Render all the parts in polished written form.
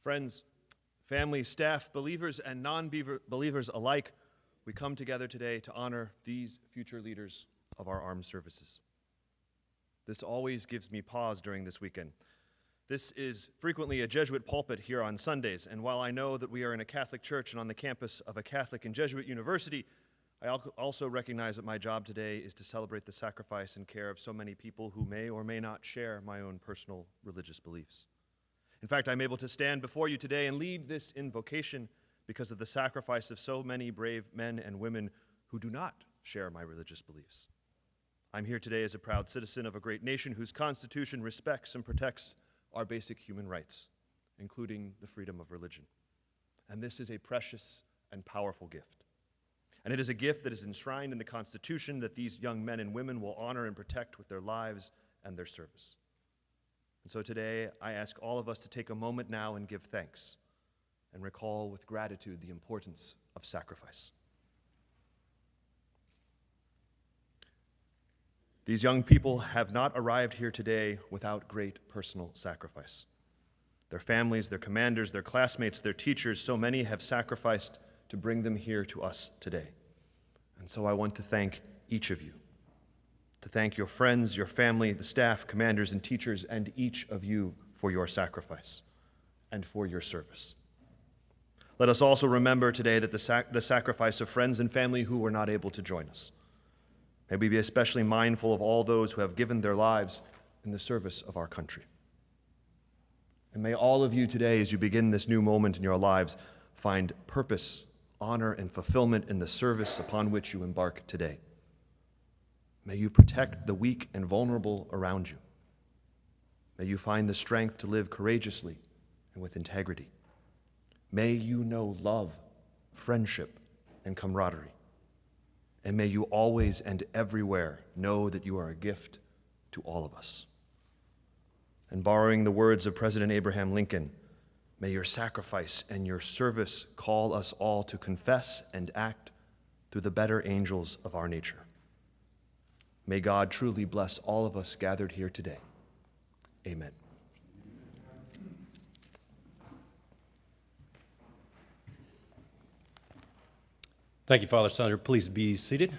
Friends, family, staff, believers, and non-believers alike, we come together today to honor these future leaders of our armed services. This always gives me pause during this weekend. This is frequently a Jesuit pulpit here on Sundays, and while I know that we are in a Catholic church and on the campus of a Catholic and Jesuit university, I also recognize that my job today is to celebrate the sacrifice and care of so many people who may or may not share my own personal religious beliefs. In fact, I'm able to stand before you today and lead this invocation because of the sacrifice of so many brave men and women who do not share my religious beliefs. I'm here today as a proud citizen of a great nation whose Constitution respects and protects our basic human rights, including the freedom of religion. And this is a precious and powerful gift. And it is a gift that is enshrined in the Constitution that these young men and women will honor and protect with their lives and their service. And so today, I ask all of us to take a moment now and give thanks and recall with gratitude the importance of sacrifice. These young people have not arrived here today without great personal sacrifice. Their families, their commanders, their classmates, their teachers, so many have sacrificed to bring them here to us today. And so I want to thank each of you, to thank your friends, your family, the staff, commanders, and teachers, and each of you for your sacrifice and for your service. Let us also remember today that the sacrifice of friends and family who were not able to join us. May we be especially mindful of all those who have given their lives in the service of our country. And may all of you today, as you begin this new moment in your lives, find purpose, honor, and fulfillment in the service upon which you embark today. May you protect the weak and vulnerable around you. May you find the strength to live courageously and with integrity. May you know love, friendship, and camaraderie. And may you always and everywhere know that you are a gift to all of us. And borrowing the words of President Abraham Lincoln, may your sacrifice and your service call us all to confess and act through the better angels of our nature. May God truly bless all of us gathered here today. Amen. Thank you, Father Saunders. Please be seated.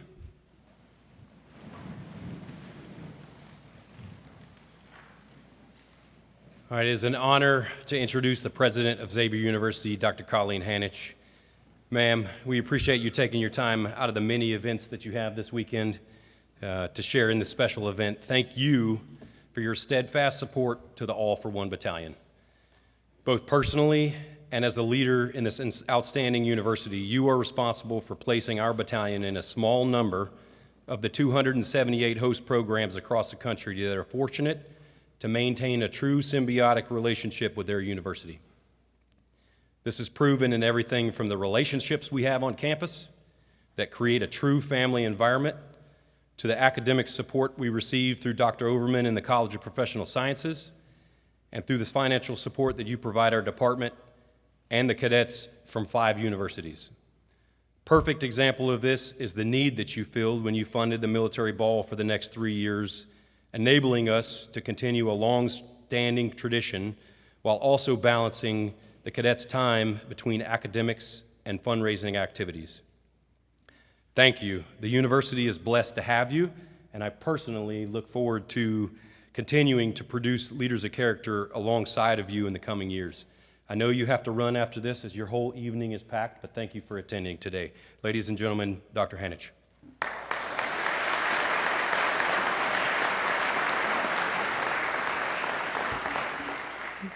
All right, it is an honor to introduce the president of Xavier University, Dr. Colleen Hanich. Ma'am, we appreciate you taking your time out of the many events that you have this weekend to share in this special event. Thank you for your steadfast support to the All for One Battalion. Both personally and as a leader in this outstanding university, you are responsible for placing our battalion in a small number of the 278 host programs across the country that are fortunate to maintain a true symbiotic relationship with their university. This is proven in everything from the relationships we have on campus that create a true family environment to the academic support we receive through Dr. Overman in the College of Professional Sciences, and through this financial support that you provide our department and the cadets from 5 universities. Perfect example of this is the need that you filled when you funded the military ball for the next 3 years, enabling us to continue a long-standing tradition while also balancing the cadets' time between academics and fundraising activities. Thank you. The university is blessed to have you, and I personally look forward to continuing to produce leaders of character alongside of you in the coming years. I know you have to run after this as your whole evening is packed, but thank you for attending today. Ladies and gentlemen, Dr. Hanich.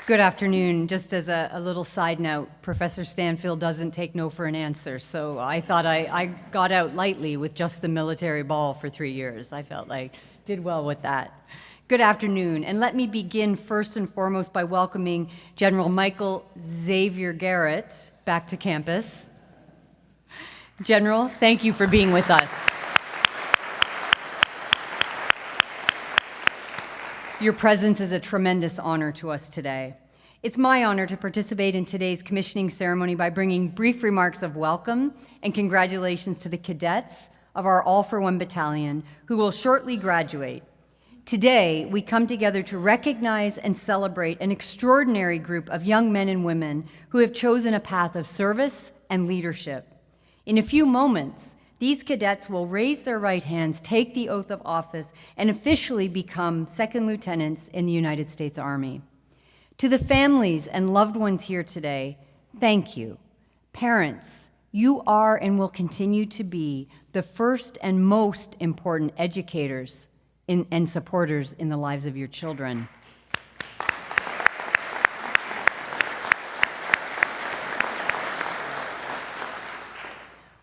Good afternoon. Just as a little side note, Professor Stanfield doesn't take no for an answer, so I thought I got out lightly with just the military ball for 3 years. I felt like did well with that. Good afternoon, and let me begin first and foremost by welcoming General Michael Xavier Garrett back to campus. General, thank you for being with us. Your presence is a tremendous honor to us today. It's my honor to participate in today's commissioning ceremony by bringing brief remarks of welcome and congratulations to the cadets of our All for One Battalion who will shortly graduate. Today, we come together to recognize and celebrate an extraordinary group of young men and women who have chosen a path of service and leadership. In a few moments, these cadets will raise their right hands, take the oath of office, and officially become second lieutenants in the United States Army. To the families and loved ones here today, thank you. Parents, you are and will continue to be the first and most important educators and supporters in the lives of your children.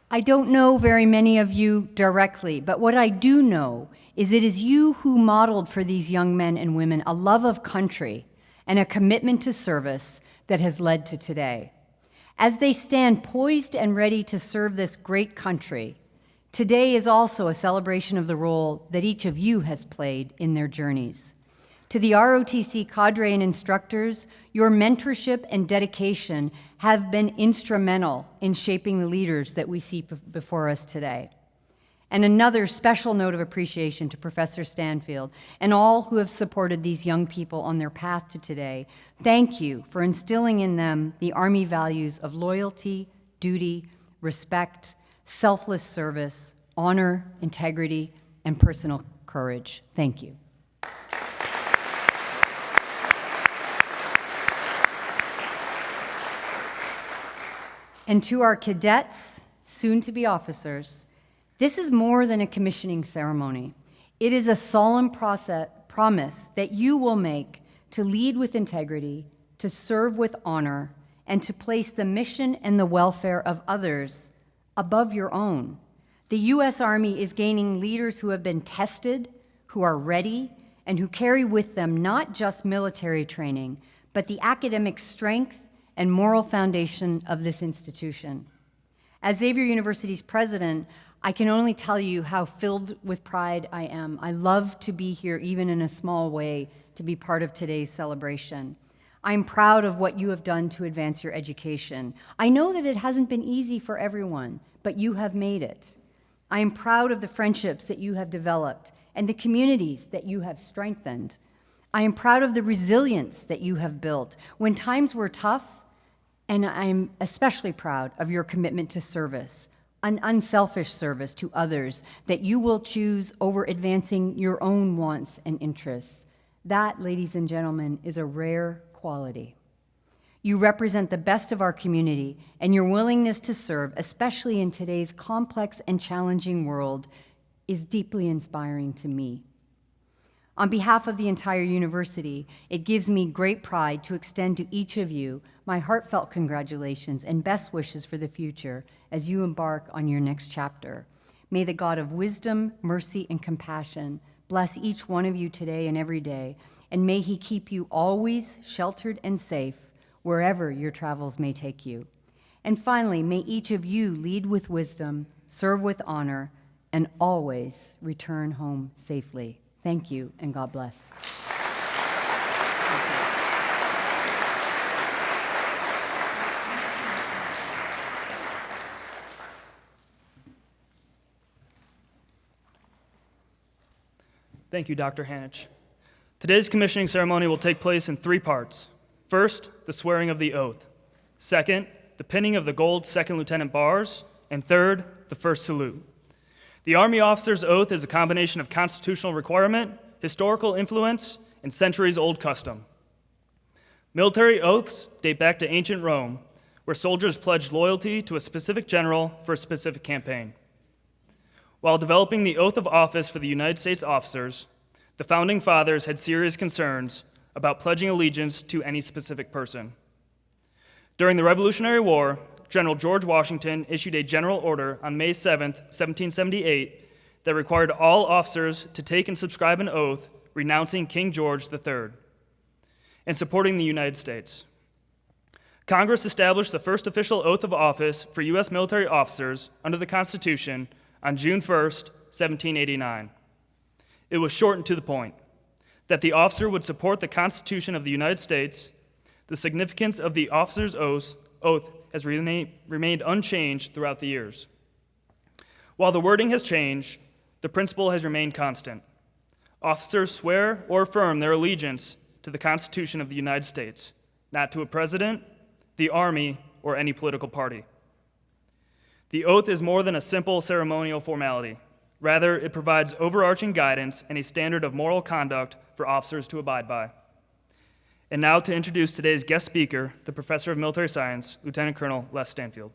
I don't know very many of you directly, but what I do know is it is you who modeled for these young men and women a love of country and a commitment to service that has led to today. As they stand poised and ready to serve this great country, today is also a celebration of the role that each of you has played in their journeys. To the ROTC cadre and instructors, your mentorship and dedication have been instrumental in shaping the leaders that we see before us today. And another special note of appreciation to Professor Stanfield and all who have supported these young people on their path to today. Thank you for instilling in them the Army values of loyalty, duty, respect, selfless service, honor, integrity, and personal courage. Thank you. And to our cadets, soon to be officers, this is more than a commissioning ceremony. It is a solemn promise that you will make to lead with integrity, to serve with honor, and to place the mission and the welfare of others above your own. The U.S. Army is gaining leaders who have been tested, who are ready, and who carry with them not just military training, but the academic strength and moral foundation of this institution. As Xavier University's president, I can only tell you how filled with pride I am. I love to be here, even in a small way, to be part of today's celebration. I'm proud of what you have done to advance your education. I know that it hasn't been easy for everyone, but you have made it. I am proud of the friendships that you have developed and the communities that you have strengthened. I am proud of the resilience that you have built when times were tough, and I'm especially proud of your commitment to service, an unselfish service to others that you will choose over advancing your own wants and interests. That, ladies and gentlemen, is a rare quality. You represent the best of our community, and your willingness to serve, especially in today's complex and challenging world, is deeply inspiring to me. On behalf of the entire university, it gives me great pride to extend to each of you my heartfelt congratulations and best wishes for the future as you embark on your next chapter. May the God of wisdom, mercy, and compassion bless each one of you today and every day, and may he keep you always sheltered and safe wherever your travels may take you. And finally, may each of you lead with wisdom, serve with honor, and always return home safely. Thank you, and God bless. Thank you, Dr. Hanich. Today's commissioning ceremony will take place in 3 parts. First, the swearing of the oath. Second, the pinning of the gold second lieutenant bars. And third, the first salute. The Army officer's oath is a combination of constitutional requirement, historical influence, and centuries-old custom. Military oaths date back to ancient Rome, where soldiers pledged loyalty to a specific general for a specific campaign. While developing the oath of office for the United States officers, the Founding Fathers had serious concerns about pledging allegiance to any specific person. During the Revolutionary War, General George Washington issued a general order on May 7, 1778, that required all officers to take and subscribe an oath renouncing King George III and supporting the United States. Congress established the first official oath of office for U.S. military officers under the Constitution on June 1, 1789. It was short and to the point, that the officer would support the Constitution of the United States. The significance of the officer's oath has remained unchanged throughout the years. While the wording has changed, the principle has remained constant. Officers swear or affirm their allegiance to the Constitution of the United States, not to a president, the Army, or any political party. The oath is more than a simple ceremonial formality. Rather, it provides overarching guidance and a standard of moral conduct for officers to abide by. And now to introduce today's guest speaker, the Professor of Military Science, Lieutenant Colonel Les Stanfield.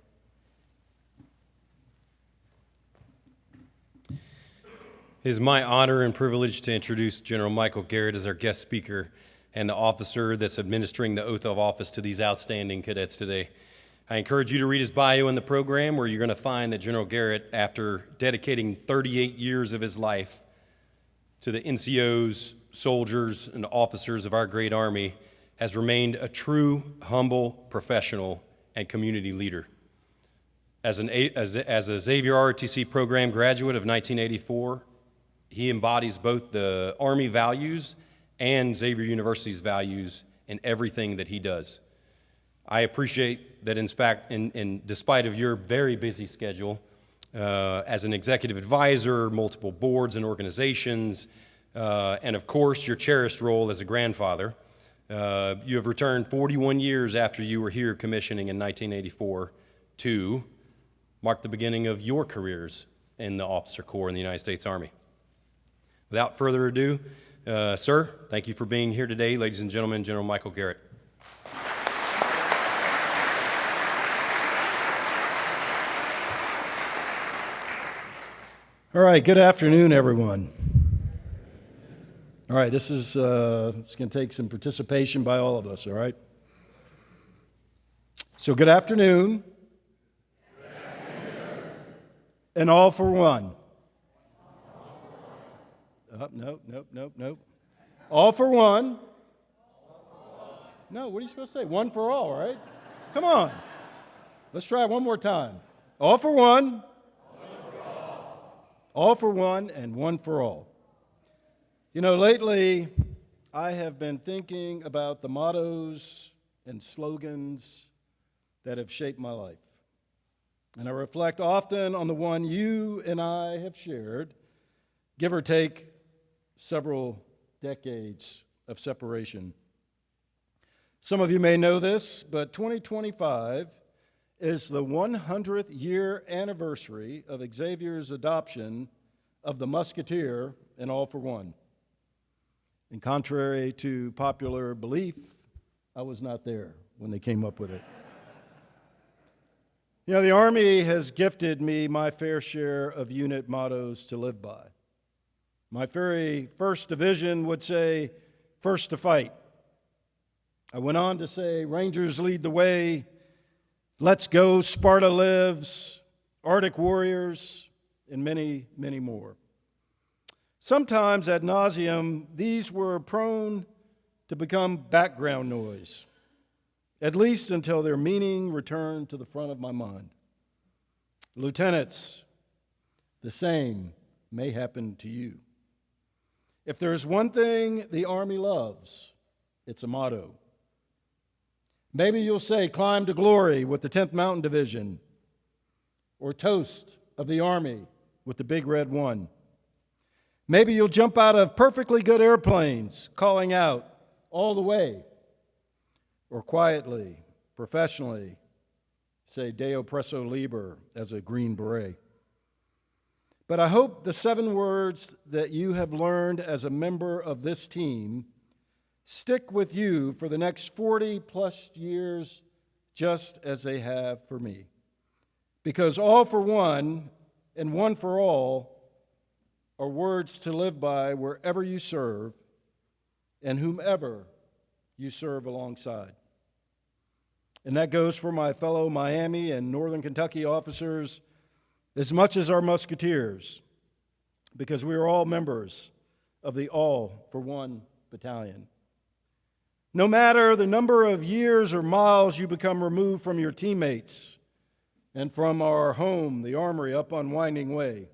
It is my honor and privilege to introduce General Michael Garrett as our guest speaker and the officer that's administering the oath of office to these outstanding cadets today. I encourage you to read his bio in the program, where you're going to find that General Garrett, after dedicating 38 years of his life to the NCOs, soldiers, and officers of our great Army, has remained a true, humble professional and community leader. As a Xavier ROTC program graduate of 1984, he embodies both the Army values and Xavier University's values in everything that he does. I appreciate that, in fact, despite of your very busy schedule, as an executive advisor, multiple boards and organizations, and of course your cherished role as a grandfather, you have returned 41 years after you were here commissioning in 1984 to mark the beginning of your careers in the Officer Corps in the United States Army. Without further ado, sir, thank you for being here today. Ladies and gentlemen, General Michael Garrett. All right, good afternoon, everyone. All right, this is it's going to take some participation by all of us, all right? So good afternoon. Good afternoon. And all for one. Nope. All for one. No, what are you supposed to say? One for all, right? Come on. Let's try it one more time. All for one. All for one and one for all. You know, lately I have been thinking about the mottos and slogans that have shaped my life. And I reflect often on the one you and I have shared, give or take several decades of separation. Some of you may know this, but 2025 is the 100th year anniversary of Xavier's adoption of the Musketeer and All for One. And contrary to popular belief, I was not there when they came up with it. You know, the Army has gifted me my fair share of unit mottos to live by. My very first division would say, "First to fight." I went on to say, "Rangers lead the way," "Let's go, Sparta lives," "Arctic Warriors," and many, many more. Sometimes ad nauseum, these were prone to become background noise, at least until their meaning returned to the front of my mind. Lieutenants, the same may happen to you. If there's one thing the Army loves, it's a motto. Maybe you'll say, "Climb to glory" with the 10th Mountain Division, or "Toast of the Army" with the Big Red One. Maybe you'll jump out of perfectly good airplanes, calling out, "All the way," or quietly, professionally, say "Deo presso liber" as a Green Beret. But I hope the 7 words that you have learned as a member of this team stick with you for the next 40-plus years, just as they have for me. Because all for one and one for all are words to live by wherever you serve and whomever you serve alongside. And that goes for my fellow Miami and Northern Kentucky officers as much as our Musketeers, because we are all members of the All for One Battalion. No matter the number of years or miles you become removed from your teammates and from our home, the Armory up on Winding Way,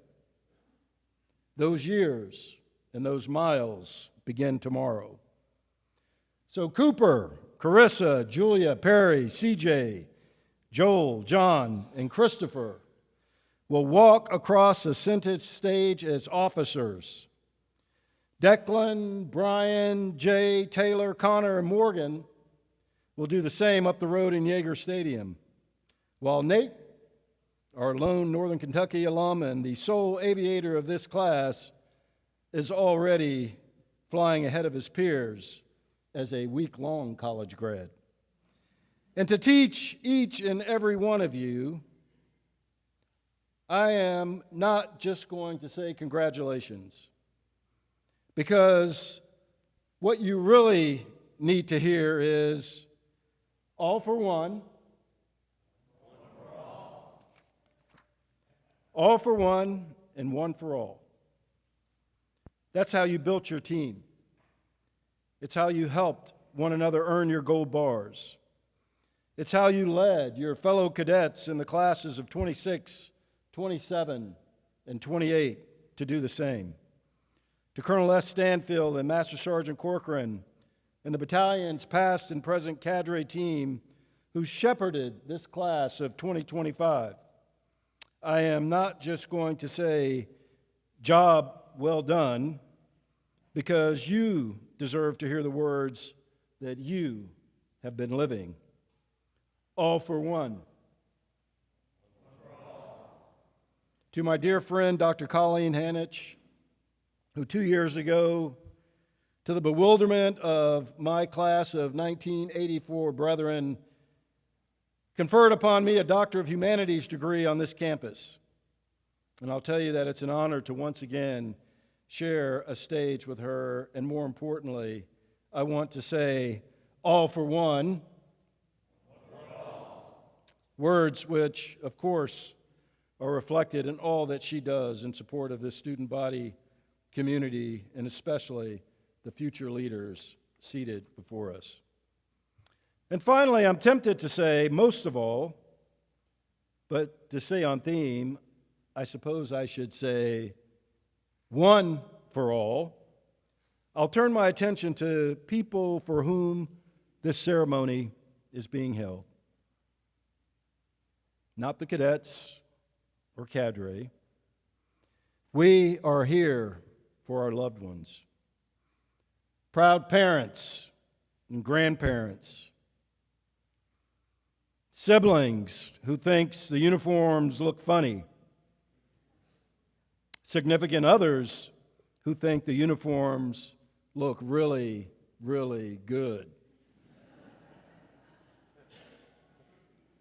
those years and those miles begin tomorrow. So Cooper, Carissa, Julia, Perry, CJ, Joel, John, and Christopher will walk across the center stage as officers, Declan, Brian, Jay, Taylor, Connor, and Morgan will do the same up the road in Yeager Stadium, while Nate, our lone Northern Kentucky alum and the sole aviator of this class, is already flying ahead of his peers as a week-long college grad. And to teach each and every one of you, I am not just going to say congratulations, because what you really need to hear is all for one, all for one, and one for all. That's how you built your team. It's how you helped one another earn your gold bars. It's how you led your fellow cadets in the classes of 26, 27, and 28 to do the same. To Colonel S. Stanfield and Master Sergeant Corcoran and the battalion's past and present cadre team who shepherded this class of 2025, I am not just going to say, job well done, because you deserve to hear the words that you have been living. All for one. To my dear friend, Dr. Colleen Hanich, who 2 years ago, to the bewilderment of my class of 1984 brethren, conferred upon me a Doctor of Humanities degree on this campus. And I'll tell you that it's an honor to once again share a stage with her, and more importantly, I want to say, all for one. Words which, of course, are reflected in all that she does in support of this student body community, and especially the future leaders seated before us. And finally, I'm tempted to say, most of all, but to stay on theme, I suppose I should say, one for all. I'll turn my attention to people for whom this ceremony is being held. Not the cadets or cadre. We are here for our loved ones. Proud parents and grandparents. Siblings who thinks the uniforms look funny. Significant others who think the uniforms look really, really good.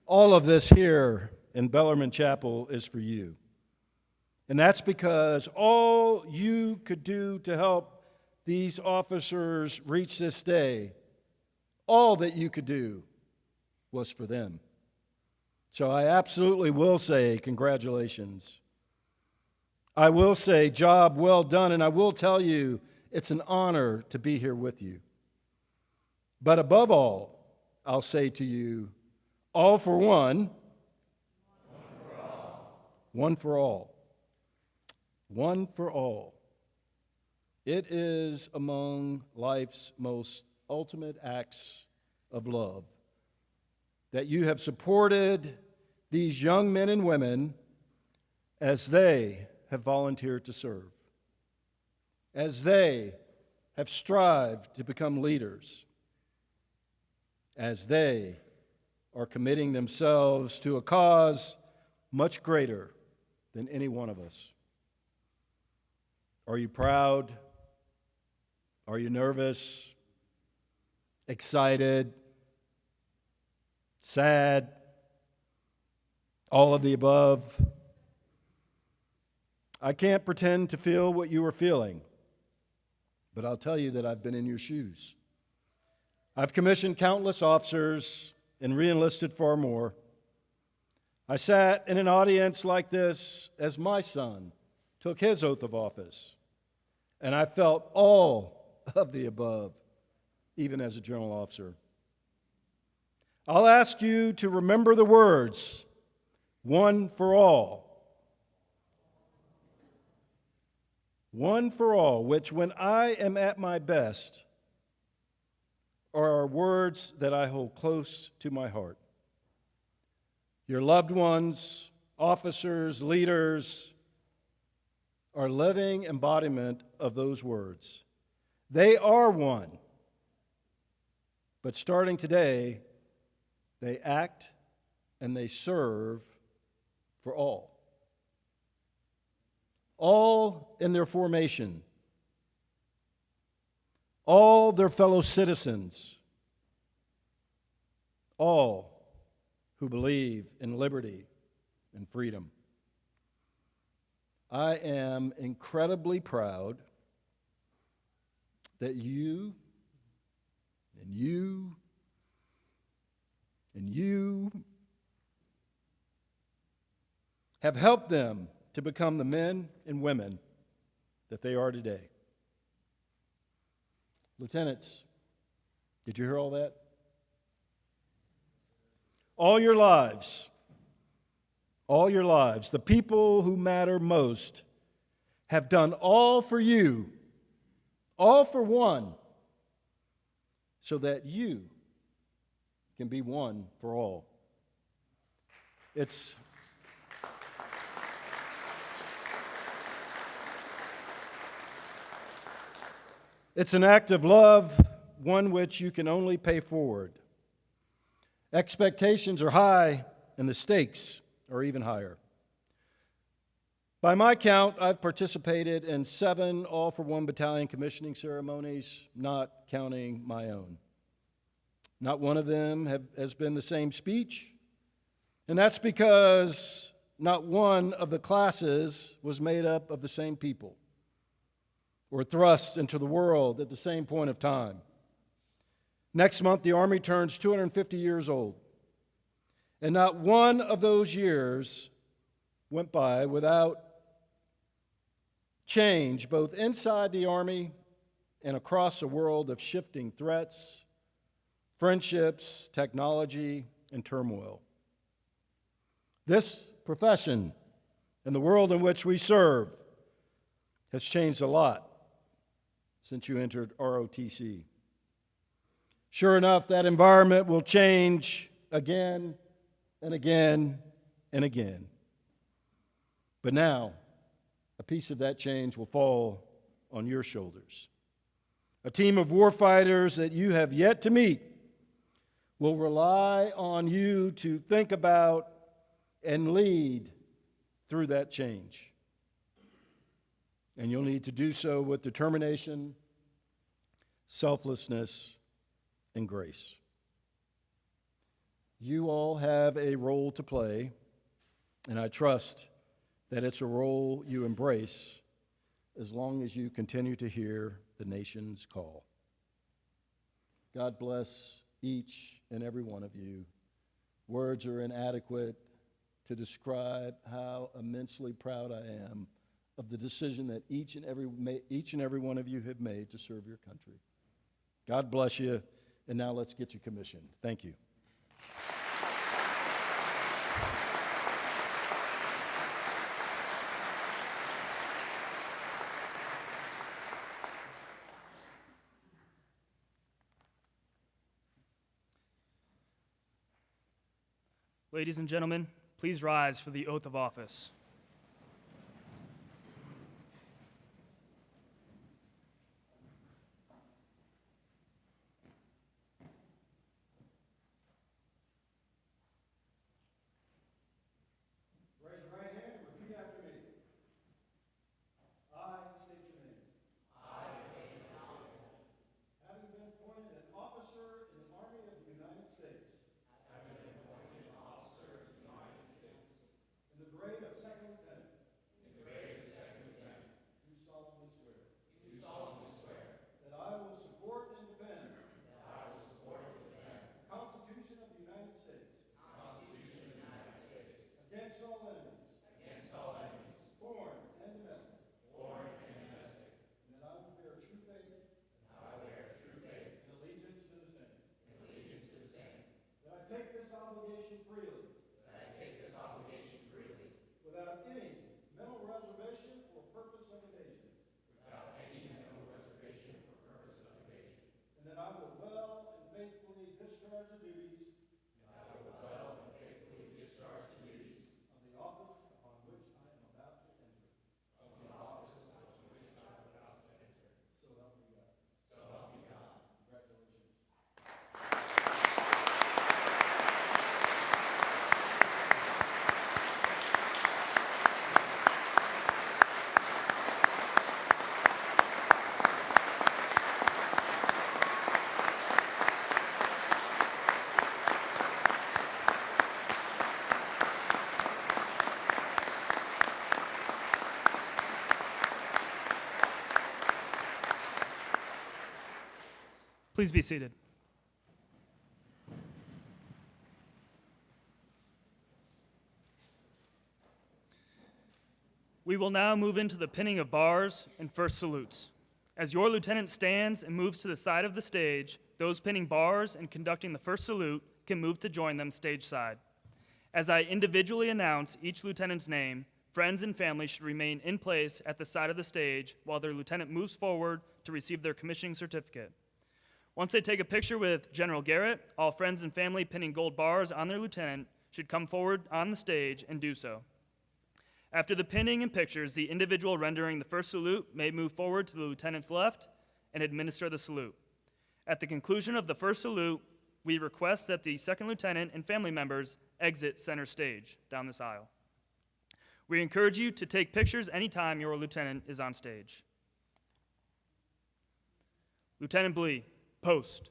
All of this here in Bellarmine Chapel is for you. And that's because all you could do to help these officers reach this day, all that you could do was for them. So I absolutely will say congratulations. I will say job well done, and I will tell you it's an honor to be here with you. But above all, I'll say to you, all for one, one for all. One for all. It is among life's most ultimate acts of love that you have supported these young men and women as they have volunteered to serve, as they have strived to become leaders, as they are committing themselves to a cause much greater than any one of us. Are you proud? Are you nervous? Excited? Sad? All of the above? I can't pretend to feel what you are feeling, but I'll tell you that I've been in your shoes. I've commissioned countless officers and re-enlisted far more. I sat in an audience like this as my son took his oath of office, and I felt all of the above, even as a general officer. I'll ask you to remember the words, one for all. One for all, which when I am at my best, are words that I hold close to my heart. Your loved ones, officers, leaders, are living embodiment of those words. They are one. But starting today, they act and they serve for all. All in their formation, all their fellow citizens, all who believe in liberty and freedom. I am incredibly proud that you have helped them to become the men and women that they are today. Lieutenants, did you hear all that? All your lives, the people who matter most have done all for you, all for one, so that you can be one for all. It's an act of love, one which you can only pay forward. Expectations are high, and the stakes are even higher. By my count, I've participated in 7 all-for-one battalion commissioning ceremonies, not counting my own. Not one of them has been the same speech, and that's because not one of the classes was made up of the same people or thrust into the world at the same point of time. Next month, the Army turns 250 years old, and not one of those years went by without change, both inside the Army and across a world of shifting threats, friendships, technology, and turmoil. This profession and the world in which we serve has changed a lot since you entered ROTC. Sure enough, that environment will change again and again and again. But now, a piece of that change will fall on your shoulders. A team of warfighters that you have yet to meet will rely on you to think about and lead through that change. And you'll need to do so with determination, selflessness, and grace. You all have a role to play, and I trust that it's a role you embrace as long as you continue to hear the nation's call. God bless each and every one of you. Words are inadequate to describe how immensely proud I am of the decision that each and every one of you have made to serve your country. God bless you, and now let's get you commissioned. Thank you. Ladies and gentlemen, please rise for the oath of office. Raise your right hand and repeat after me. I state your name. Having been appointed an officer in the Army of the United States. In the grade of second lieutenant. Do solemnly swear. That I will support and defend. The Constitution of the United States. Against all enemies. Foreign and domestic. And that I will bear true faith. And allegiance to the same. That I take this obligation freely. Without any mental reservation or purpose of evasion. And that I will well and faithfully discharge the duties. Of the office upon which I am about to enter. So help me God. Please be seated. We will now move into the pinning of bars and first salutes. As your lieutenant stands and moves to the side of the stage, those pinning bars and conducting the first salute can move to join them stage side. As I individually announce each lieutenant's name, friends and family should remain in place at the side of the stage while their lieutenant moves forward to receive their commissioning certificate. Once they take a picture with General Garrett, all friends and family pinning gold bars on their lieutenant should come forward on the stage and do so. After the pinning and pictures, the individual rendering the first salute may move forward to the lieutenant's left and administer the salute. At the conclusion of the first salute, we request that the second lieutenant and family members exit center stage down this aisle. We encourage you to take pictures anytime your lieutenant is on stage. Lieutenant Blee, post.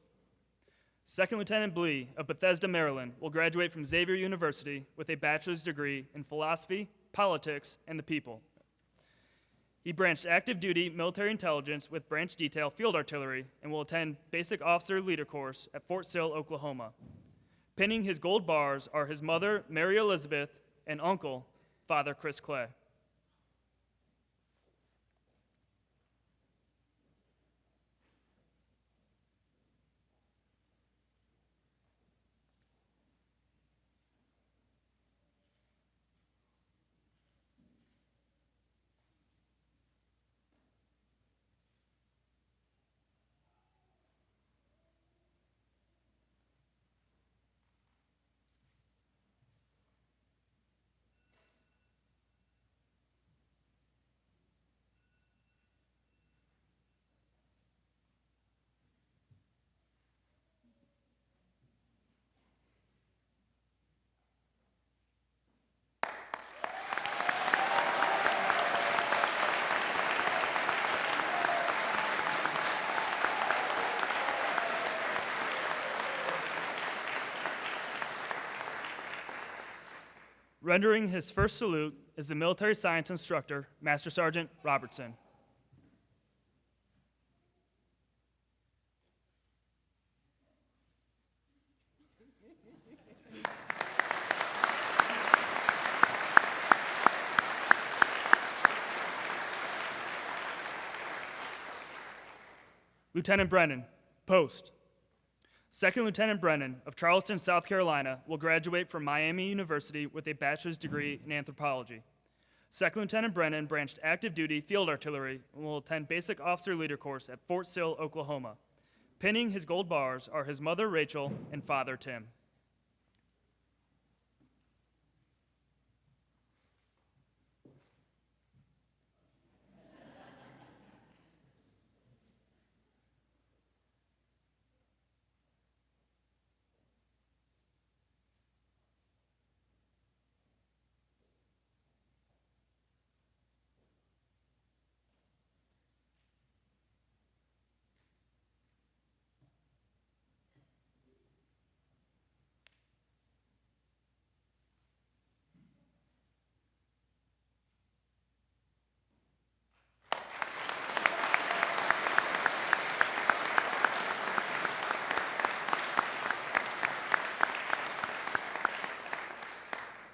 Second Lieutenant Blee of Bethesda, Maryland, will graduate from Xavier University with a bachelor's degree in philosophy, politics, and the people. He branched active duty military intelligence with branch detail field artillery and will attend basic officer leader course at Fort Sill, Oklahoma. Pinning his gold bars are his mother, Mary Elizabeth, and uncle, Father Chris Clay. Rendering his first salute is the military science instructor, Master Sergeant Robertson. Lieutenant Brennan, post. Second Lieutenant Brennan of Charleston, South Carolina, will graduate from Miami University with a bachelor's degree in anthropology. Second Lieutenant Brennan branched active duty field artillery and will attend basic officer leader course at Fort Sill, Oklahoma. Pinning his gold bars are his mother, Rachel, and father, Tim.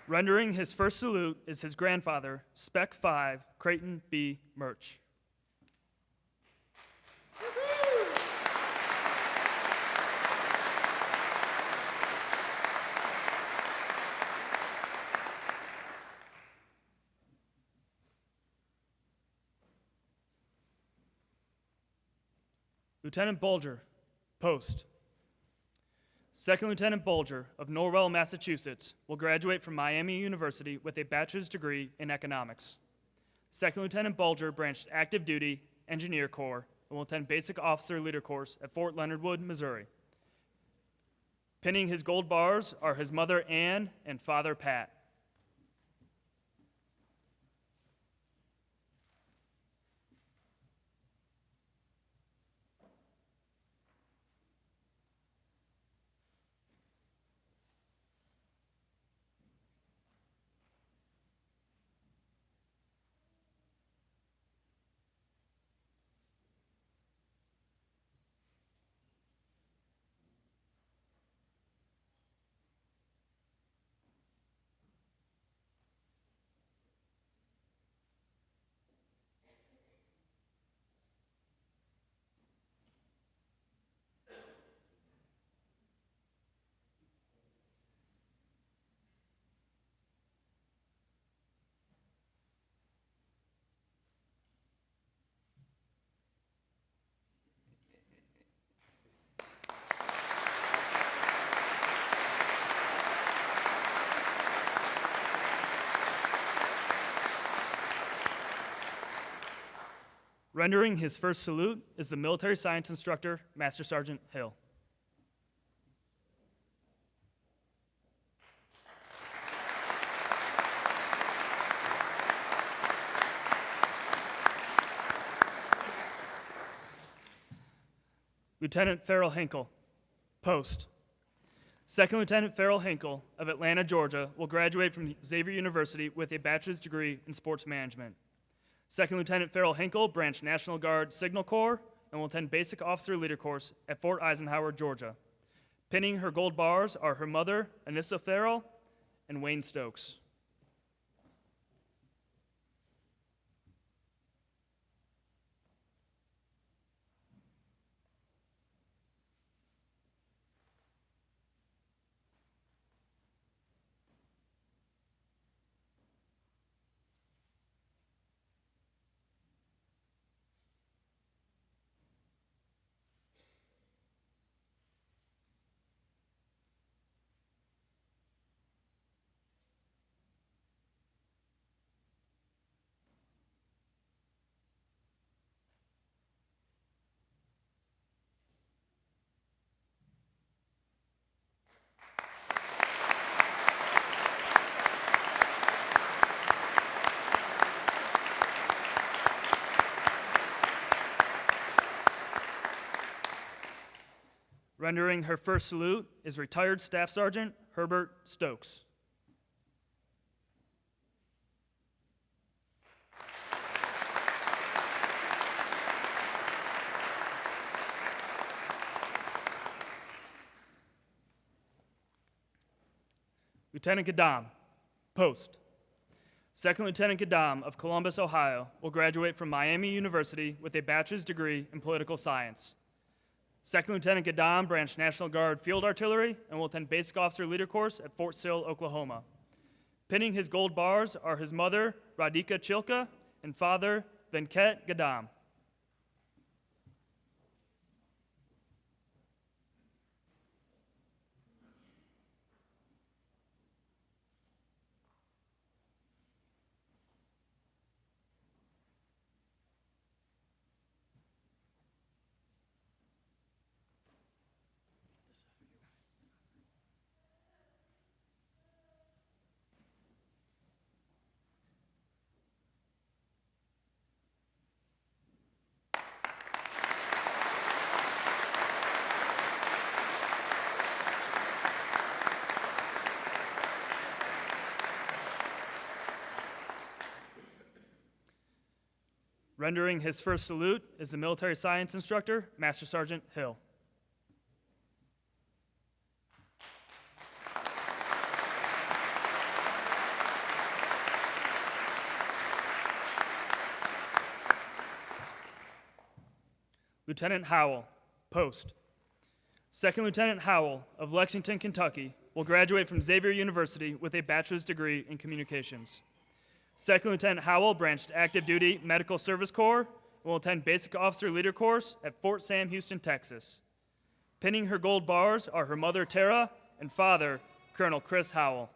Rendering his first salute is his grandfather, Spec 5, Creighton B. Murch. Lieutenant Bulger, post. Second Lieutenant Bulger of Norwell, Massachusetts, will graduate from Miami University with a bachelor's degree in economics. Second Lieutenant Bulger branched active duty engineer corps and will attend basic officer leader course at Fort Leonard Wood, Missouri. Pinning his gold bars are his mother, Ann, and father, Pat. Rendering his first salute is the military science instructor, Master Sergeant Hill. Lieutenant Farrell Hinkle, post. Second Lieutenant Farrell Hinkle of Atlanta, Georgia, will graduate from Xavier University with a bachelor's degree in sports management. Second Lieutenant Farrell Hinkle, Branch National Guard Signal Corps, and will attend Basic Officer Leader Course at Fort Eisenhower, Georgia. Pinning her gold bars are her mother, Anissa Farrell, and Wayne Stokes. Rendering her first salute is retired Staff Sergeant Herbert Stokes. Lieutenant Gadam, post. Second Lieutenant Gadam of Columbus, Ohio, will graduate from Miami University with a bachelor's degree in political science. Second Lieutenant Gadam, Branch National Guard Field Artillery, and will attend Basic Officer Leader Course at Fort Sill, Oklahoma. Pinning his gold bars are his mother, Radhika Chilka, and father, Venkat Gadam. Rendering his first salute is the military science instructor, Master Sergeant Hill. Lieutenant Howell, post. Second Lieutenant Howell of Lexington, Kentucky, will graduate from Xavier University with a bachelor's degree in communications. Second Lieutenant Howell branched active duty Medical Service Corps and will attend Basic Officer Leader Course at Fort Sam Houston, Texas. Pinning her gold bars are her mother, Tara, and father, Colonel Chris Howell.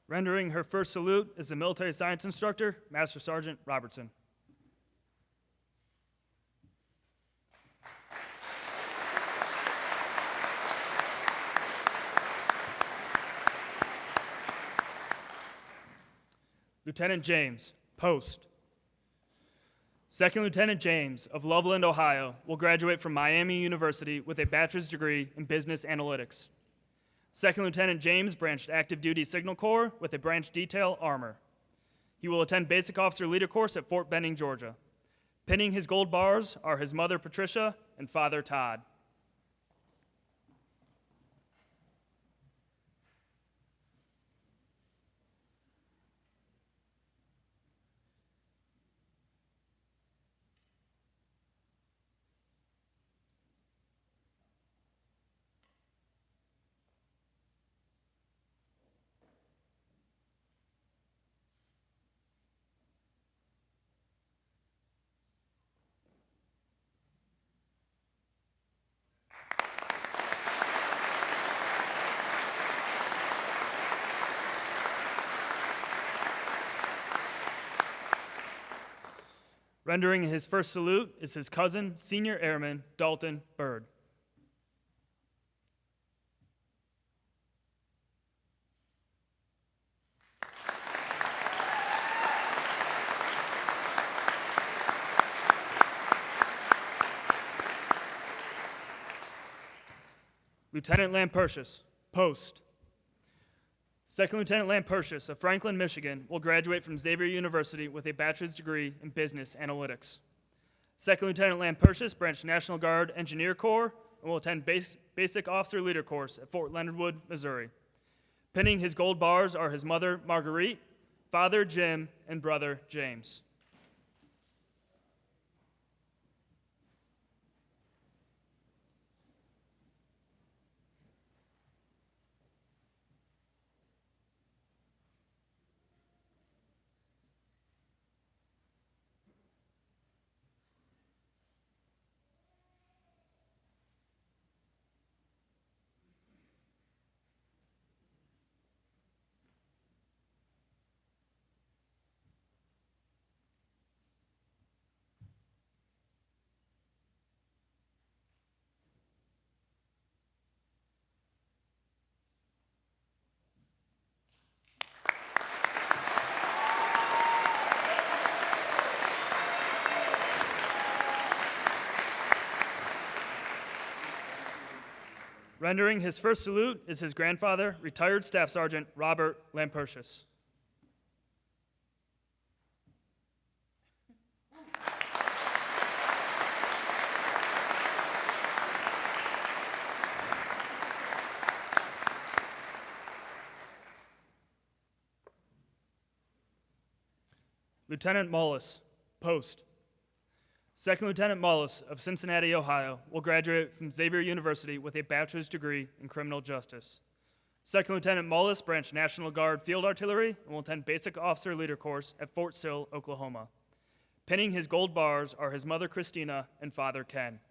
Rendering her first salute is the military science instructor, Master Sergeant Robertson. Lieutenant James, post. Second Lieutenant James of Loveland, Ohio, will graduate from Miami University with a bachelor's degree in business analytics. Second Lieutenant James branched active duty Signal Corps with a branch detail armor. He will attend Basic Officer Leader Course at Fort Benning, Georgia. Pinning his gold bars are his mother, Patricia, and father, Todd. Rendering his first salute is his cousin, Senior Airman Dalton Bird. Lieutenant Lampertius, post. Second Lieutenant Lampertius of Franklin, Michigan, will graduate from Xavier University with a bachelor's degree in business analytics. Second Lieutenant Lampertius branched National Guard Engineer Corps and will attend Basic Officer Leader course at Fort Leonard Wood, Missouri. Pinning his gold bars are his mother, Marguerite, father, Jim, and brother, James. Rendering his first salute is his grandfather, retired Staff Sergeant Robert Lampertius. Lieutenant Mullis, post. Second Lieutenant Mullis of Cincinnati, Ohio, will graduate from Xavier University with a bachelor's degree in criminal justice. Second Lieutenant Mullis branched National Guard Field Artillery and will attend Basic Officer Leader course at Fort Sill, Oklahoma. Pinning his gold bars are his mother, Christina, and father, Ken.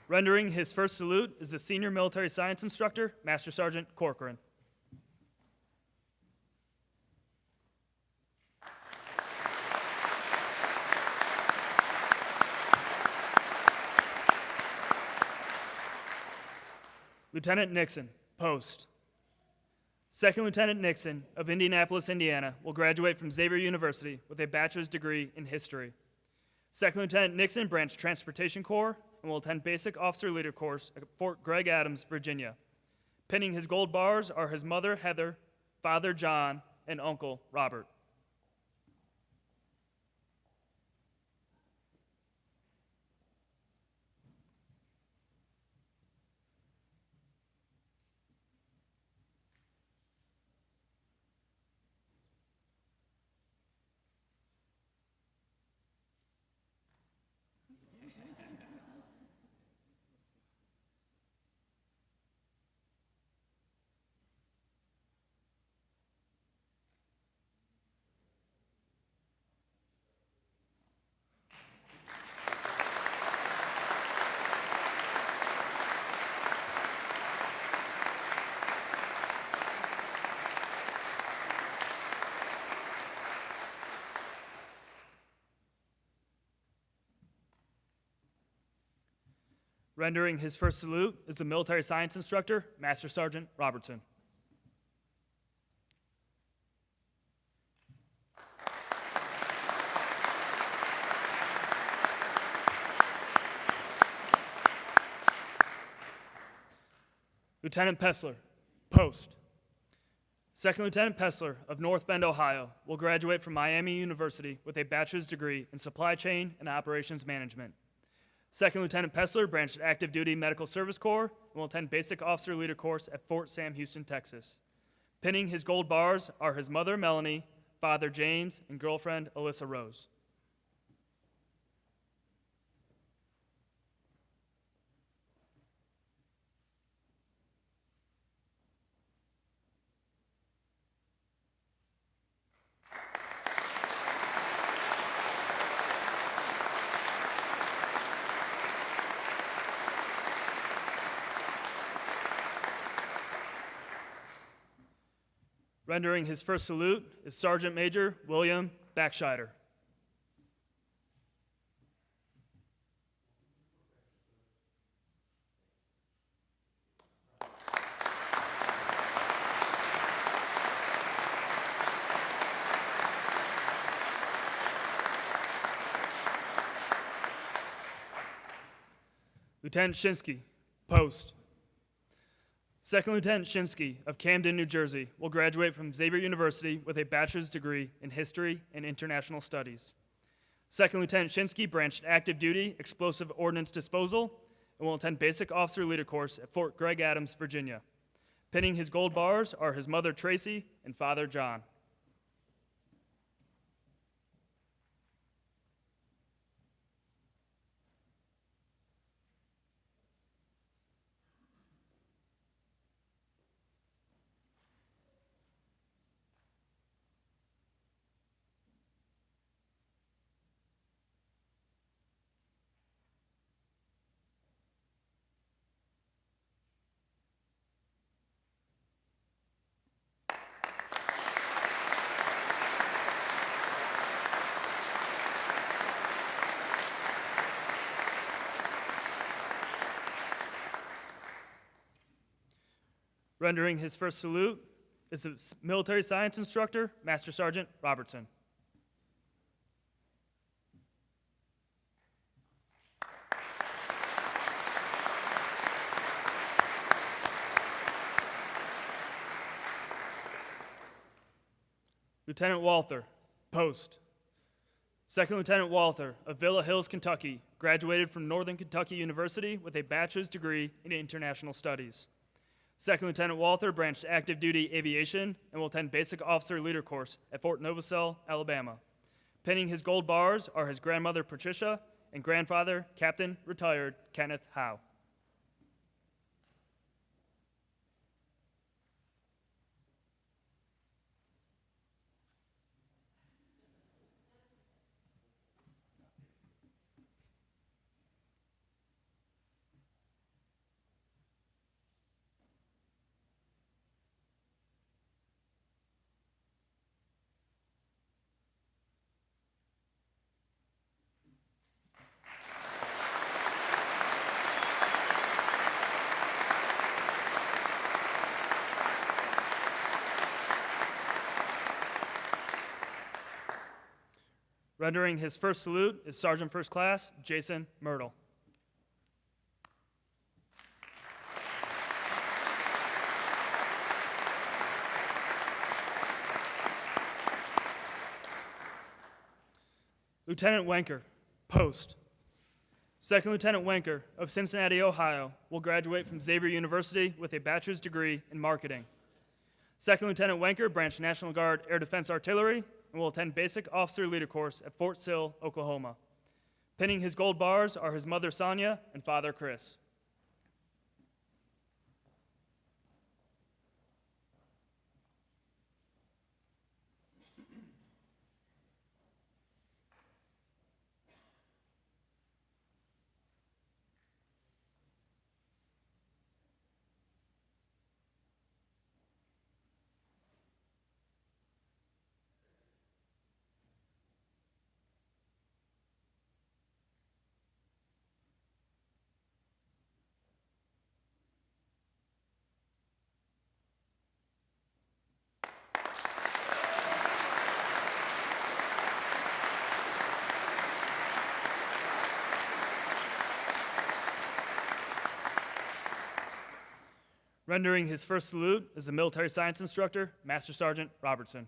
Rendering his first salute is the Senior Military Science Instructor, Master Sergeant Corcoran. Lieutenant Nixon, post. Second Lieutenant Nixon of Indianapolis, Indiana, will graduate from Xavier University with a bachelor's degree in history. Second Lieutenant Nixon branched Transportation Corps and will attend Basic Officer Leader course at Fort Gregg Adams, Virginia. Pinning his gold bars are his mother, Heather, father, John, and uncle, Robert. Rendering his first salute is the Military Science Instructor, Master Sergeant Robertson. Lieutenant Pessler, post. Second Lieutenant Pessler of North Bend, Ohio, will graduate from Miami University with a bachelor's degree in supply chain and operations management. Second Lieutenant Pessler branched active duty Medical Service Corps and will attend Basic Officer Leader course at Fort Sam Houston, Texas. Pinning his gold bars are his mother, Melanie, father, James, and girlfriend, Alyssa Rose. Rendering his first salute is Sergeant Major William Backscheider. Lieutenant Shinsky, post. Second Lieutenant Shinsky of Camden, New Jersey, will graduate from Xavier University with a bachelor's degree in History and International Studies. Second Lieutenant Shinsky branched active duty explosive ordnance disposal and will attend Basic Officer Leader course at Fort Gregg Adams, Virginia. Pinning his gold bars are his mother, Tracy, and father, John. Rendering his first salute is the military science instructor, Master Sergeant Robertson. Lieutenant Walther, post. Second Lieutenant Walther of Villa Hills, Kentucky, graduated from Northern Kentucky University with a bachelor's degree in international studies. Second Lieutenant Walther branched active duty aviation and will attend Basic Officer Leader course at Fort Novosel, Alabama. Pinning his gold bars are his grandmother, Patricia, and grandfather, Captain Retired Kenneth Howe. Rendering his first salute is Sergeant First Class Jason Myrtle. Lieutenant Wenker, post. Second Lieutenant Wenker of Cincinnati, Ohio, will graduate from Xavier University with a bachelor's degree in marketing. Second Lieutenant Wenker branched National Guard Air Defense Artillery and will attend Basic Officer Leader course at Fort Sill, Oklahoma. Pinning his gold bars are his mother, Sonia, and father, Chris. Rendering his first salute is the military science instructor, Master Sergeant Robertson.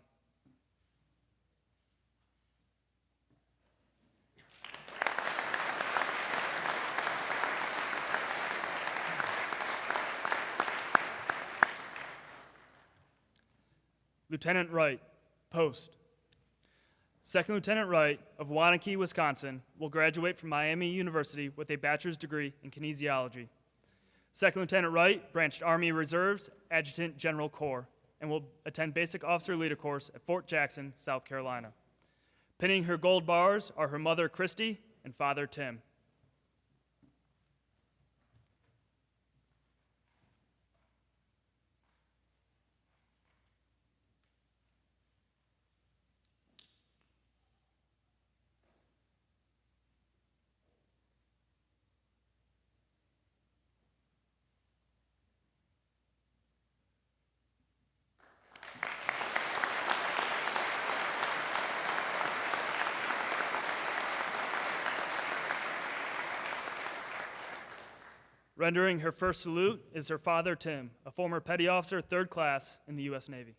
Lieutenant Wright, post. Second Lieutenant Wright of Waunakee, Wisconsin, will graduate from Miami University with a bachelor's degree in kinesiology. Second Lieutenant Wright branched Army Reserves, Adjutant General Corps, and will attend Basic Officer Leader Course at Fort Jackson, South Carolina. Pinning her gold bars are her mother, Christy, and father, Tim. Rendering her first salute is her father, Tim, a former petty officer, 3rd class in the U.S. Navy.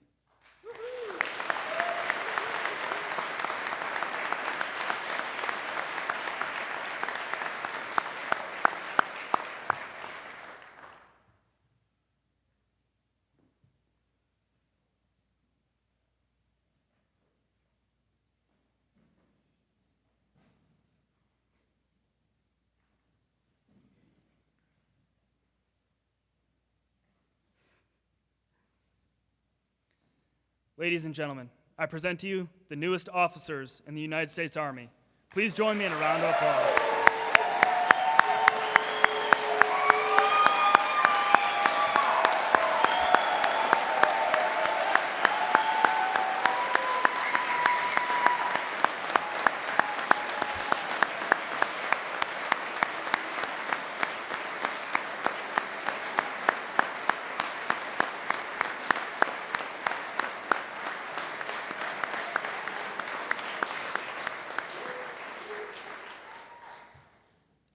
Ladies and gentlemen, I present to you the newest officers in the United States Army. Please join me in a round of applause.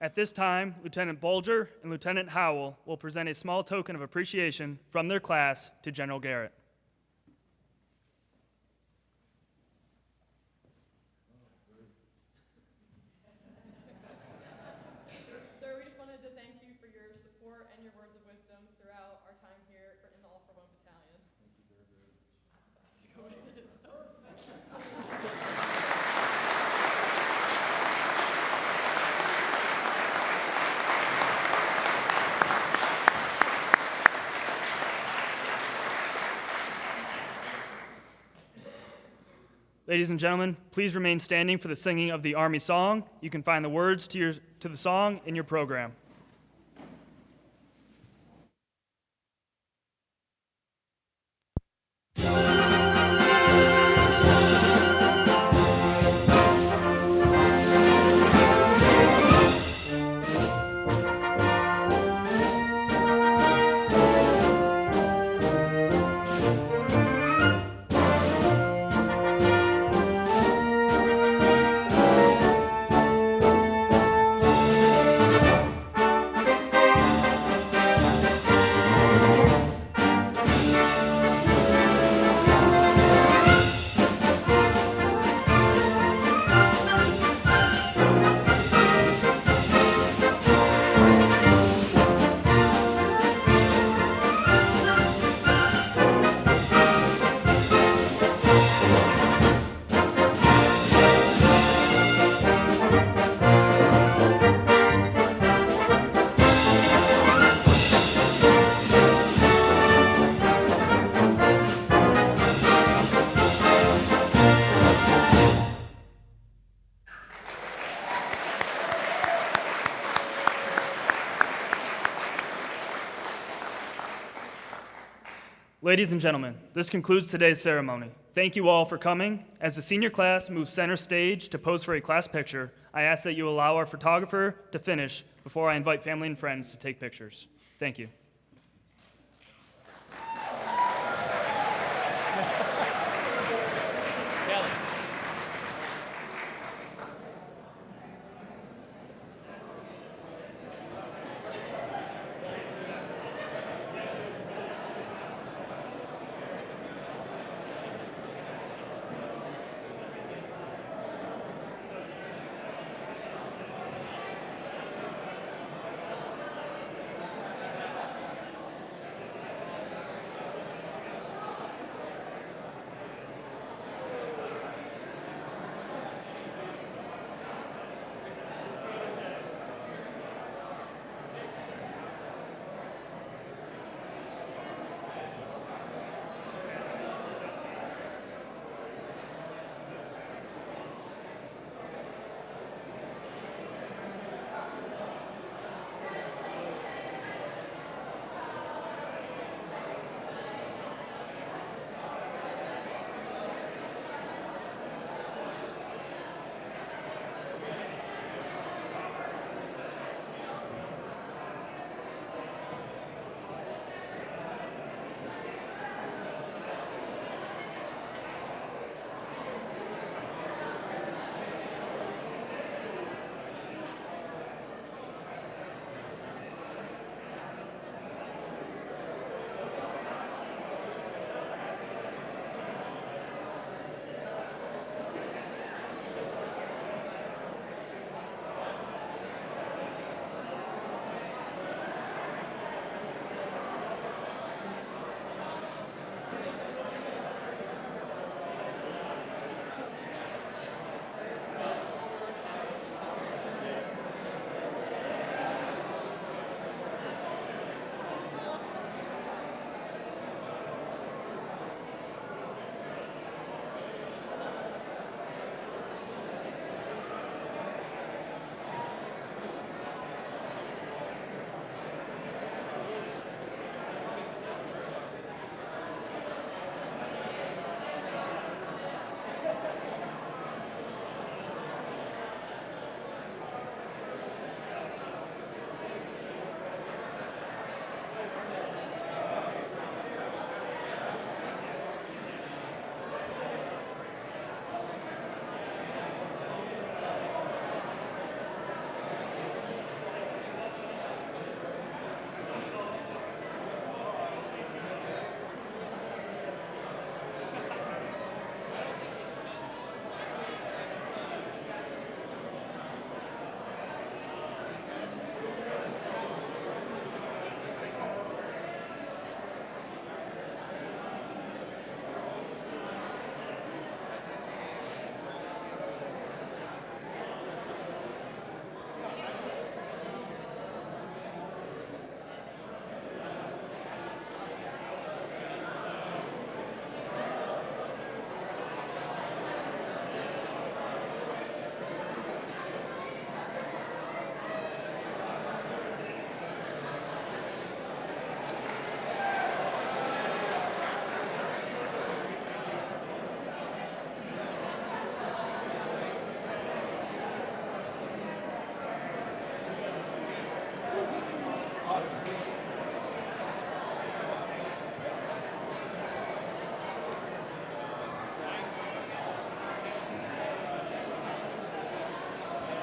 At this time, Lieutenant Bolger and Lieutenant Howell will present a small token of appreciation from their class to General Garrett. Sir, we just wanted to thank you for your support and your words of wisdom throughout our time here in the All-for-One Battalion. Thank you very, very much. Ladies and gentlemen, please remain standing for the singing of the Army song. You can find the words to the song in your program. Ladies and gentlemen, this concludes today's ceremony. Thank you all for coming. As the senior class moves center stage to pose for a class picture, I ask that you allow our photographer to finish before I invite family and friends to take pictures. Thank you.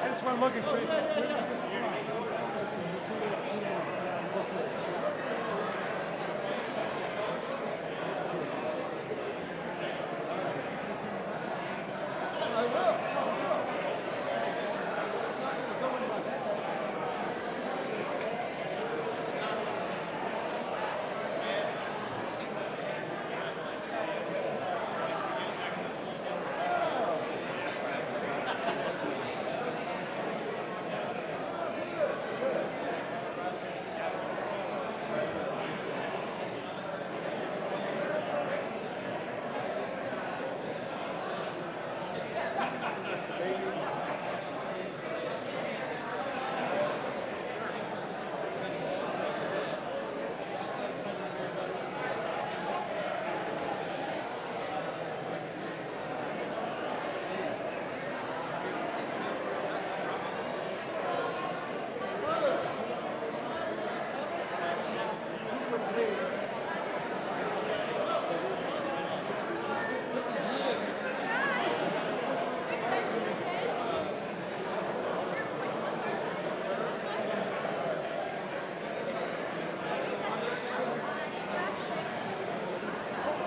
I just went looking for you.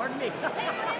Pardon me.